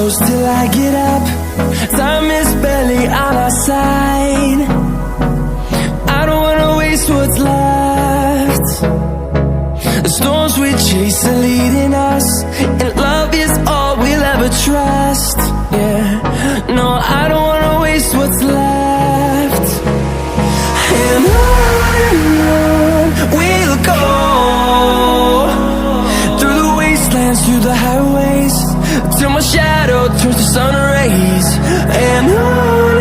close till I get up. Time is barely on our side. I don't wanna waste what's left. The storms we chase are leading us, and love is all we'll ever trust. Yeah, no, I don't wanna waste what's left. And on we'll go, through the wastelands, through the highways, till my shadow turns to sun rays. And on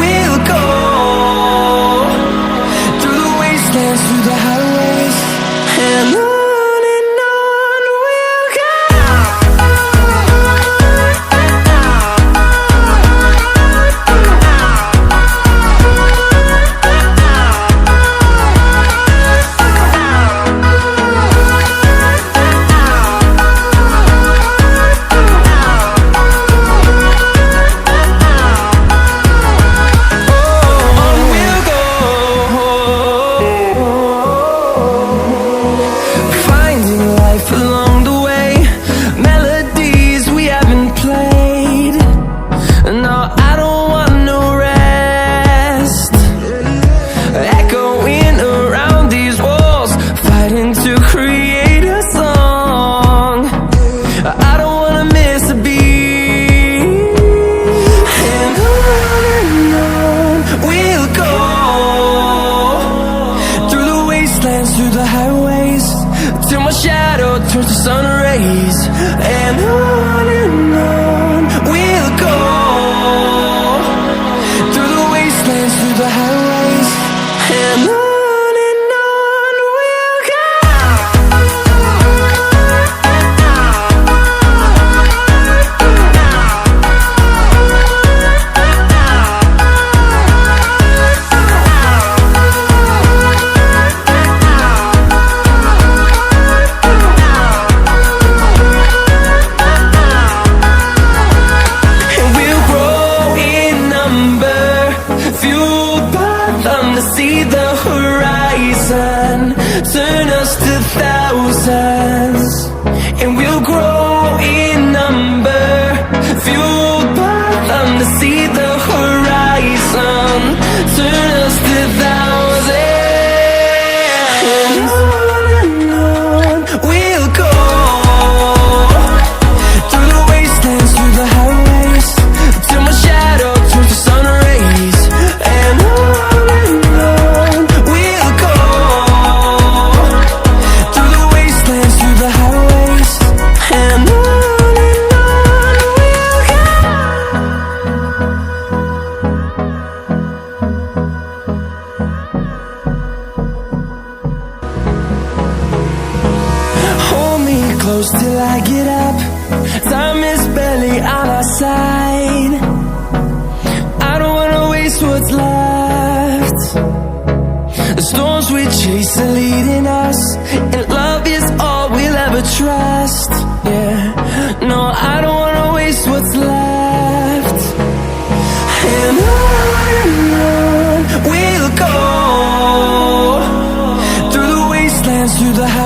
we'll go, through the wastelands, through the highways, and on we'll go. Through the highways, till my shadow turns to sun rays. And on we'll go, through the wastelands, through the highways, and on we'll go. See the horizon, turn us to thousands, and we'll grow in number, fueled by them. To see the horizon, turn us to thousands, and on we'll go, through the wastelands, through the highways, till my shadow turns to sun rays. And close till I get up. Time is barely on our side. I don't wanna waste what's left. The storms we chase are leading us, and love is all we'll ever trust. Yeah, no, I don't wanna waste what's left. And on we'll go, through the wastelands, through the highways,